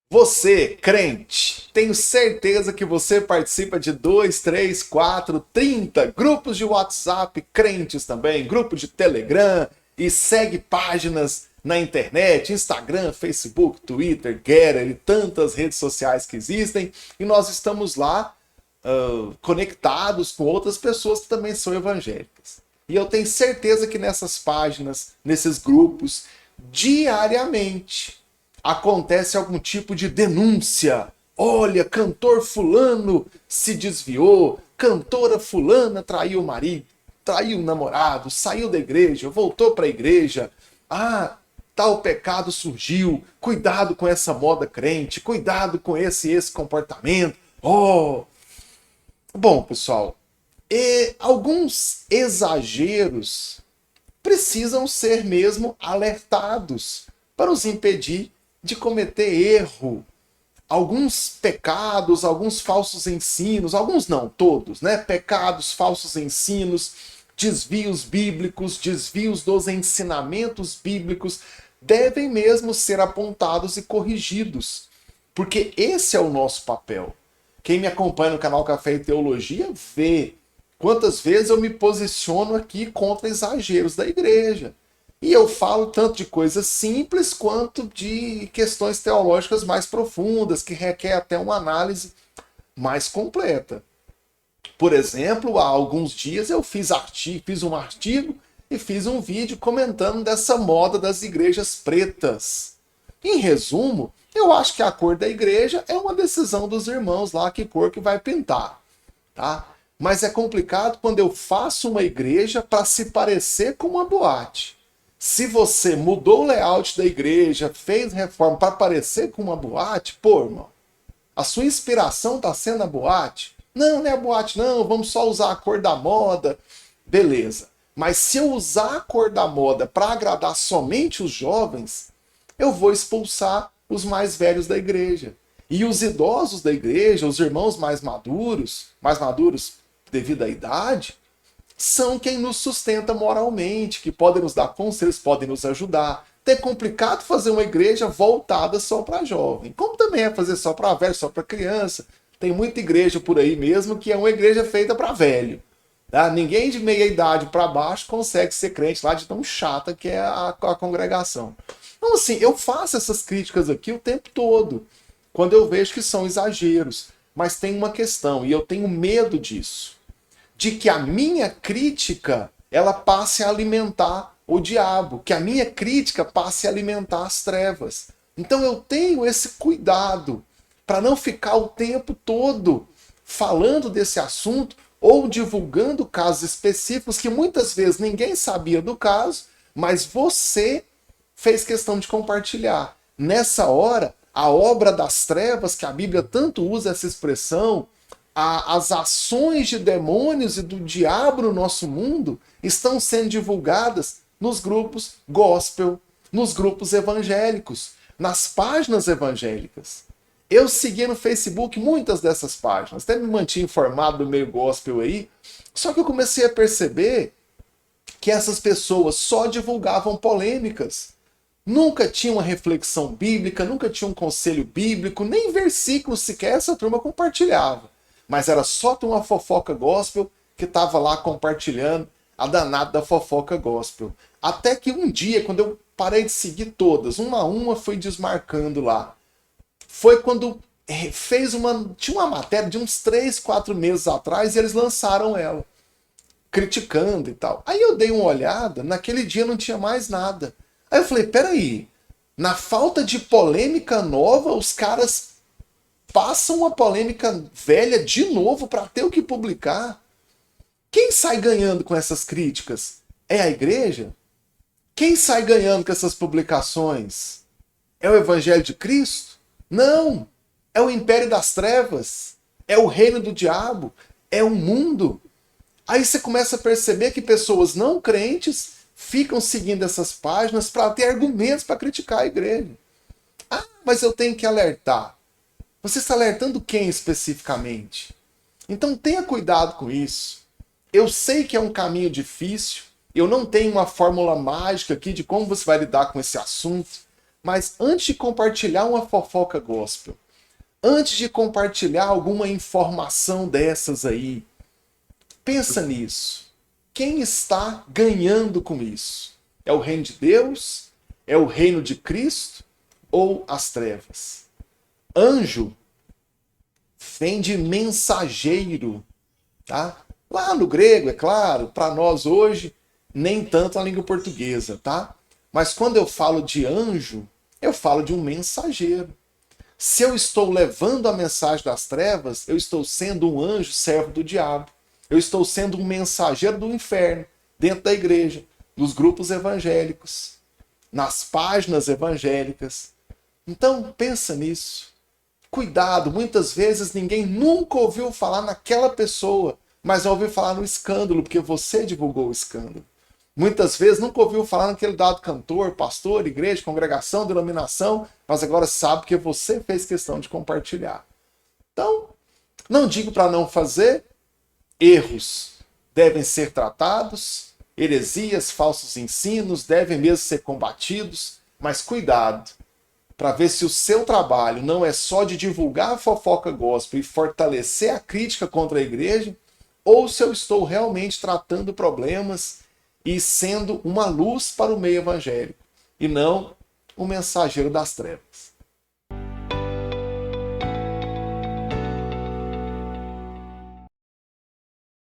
Você, crente, tenho certeza que você participa de 2, 3, 4, 30 grupos de WhatsApp, crentes também, grupo de Telegram e segue páginas na internet, Instagram, Facebook, Twitter, Getter e tantas redes sociais que existem. E nós estamos lá conectados com outras pessoas que também são evangélicas. E eu tenho certeza que nessas páginas, nesses grupos, diariamente acontece algum tipo de denúncia. Olha, cantor fulano se desviou, cantora fulana traiu o marido, traiu o namorado, saiu da igreja, voltou para a igreja. Ah, tal pecado surgiu, cuidado com essa moda crente, cuidado com esse comportamento. Oh, bom, pessoal, alguns exageros precisam ser mesmo alertados para nos impedir de cometer erro. Alguns pecados, alguns falsos ensinos, alguns não, todos, né? Pecados, falsos ensinos, desvios bíblicos, desvios dos ensinamentos bíblicos devem mesmo ser apontados e corrigidos, porque esse é o nosso papel. Quem me acompanha no canal Café e Teologia vê quantas vezes eu me posiciono aqui contra exageros da igreja. E eu falo tanto de coisas simples quanto de questões teológicas mais profundas, que requer até uma análise mais completa. Por exemplo, há alguns dias eu fiz um artigo e fiz um vídeo comentando dessa moda das igrejas pretas. Em resumo, eu acho que a cor da igreja é uma decisão dos irmãos lá, que cor que vai pintar, tá? Mas é complicado quando eu faço uma igreja para se parecer com uma boate. Se você mudou o layout da igreja, fez reforma para parecer com uma boate, pô, irmão, a sua inspiração está sendo a boate? Não, não é a boate, não, vamos só usar a cor da moda. Beleza. Mas se eu usar a cor da moda para agradar somente os jovens, eu vou expulsar os mais velhos da igreja. E os idosos da igreja, os irmãos mais maduros devido à idade, são quem nos sustenta moralmente, que podem nos dar conselhos, podem nos ajudar. É complicado fazer uma igreja voltada só para jovem. Como também é fazer só para velho, só para criança. Tem muita igreja por aí mesmo que é uma igreja feita para velho. Tá? Ninguém de meia idade para baixo consegue ser crente lá de tão chata que é a congregação. Então, assim, eu faço essas críticas aqui o tempo todo, quando eu vejo que são exageros. Mas tem uma questão, e eu tenho medo disso, de que a minha crítica ela passe a alimentar o diabo, que a minha crítica passe a alimentar as trevas. Então eu tenho esse cuidado para não ficar o tempo todo falando desse assunto ou divulgando casos específicos que muitas vezes ninguém sabia do caso, mas você fez questão de compartilhar. Nessa hora, a obra das trevas, que a Bíblia tanto usa essa expressão, as ações de demônios e do diabo no nosso mundo estão sendo divulgadas nos grupos gospel, nos grupos evangélicos, nas páginas evangélicas. Eu segui no Facebook muitas dessas páginas, até me mantinha informado do meio gospel aí, só que eu comecei a perceber que essas pessoas só divulgavam polêmicas. Nunca tinha uma reflexão bíblica, nunca tinha um conselho bíblico, nem versículos sequer essa turma compartilhava. Mas era só uma fofoca gospel que estava lá compartilhando a danada da fofoca gospel. Até que um dia, quando eu parei de seguir todas, uma a uma fui desmarcando lá. Foi quando tinha uma matéria de uns 3, 4 meses atrás e eles lançaram ela, criticando e tal. Aí eu dei uma olhada, naquele dia não tinha mais nada. Aí eu falei, peraí, na falta de polêmica nova, os caras passam uma polêmica velha de novo para ter o que publicar. Quem sai ganhando com essas críticas? É a igreja? Quem sai ganhando com essas publicações? É o Evangelho de Cristo? Não! É o império das trevas? É o reino do diabo? É o mundo? Aí você começa a perceber que pessoas não crentes ficam seguindo essas páginas para ter argumentos para criticar a igreja. Ah, mas eu tenho que alertar. Você está alertando quem especificamente? Então tenha cuidado com isso. Eu sei que é um caminho difícil, eu não tenho uma fórmula mágica aqui de como você vai lidar com esse assunto, Mas antes de compartilhar uma fofoca gospel, antes de compartilhar alguma informação dessas aí, pensa nisso. Quem está ganhando com isso? É o reino de Deus? É o reino de Cristo? Ou as trevas? Anjo vem de mensageiro, tá? Lá no grego, é claro, para nós hoje, nem tanto na língua portuguesa, tá? Mas quando eu falo de anjo, eu falo de um mensageiro. Se eu estou levando a mensagem das trevas, eu estou sendo um anjo servo do diabo. Eu estou sendo um mensageiro do inferno dentro da igreja, nos grupos evangélicos, nas páginas evangélicas. Então, pensa nisso. Cuidado, muitas vezes ninguém nunca ouviu falar naquela pessoa, mas já ouviu falar no escândalo, porque você divulgou o escândalo. Muitas vezes nunca ouviu falar naquele dado cantor, pastor, igreja, congregação, denominação, mas agora sabe porque você fez questão de compartilhar. Então, não digo para não fazer, erros devem ser tratados, heresias, falsos ensinos devem mesmo ser combatidos, mas cuidado, para ver se o seu trabalho não é só de divulgar a fofoca gospel e fortalecer a crítica contra a igreja, ou se eu estou realmente tratando problemas e sendo uma luz para o meio evangélico, e não um mensageiro das trevas.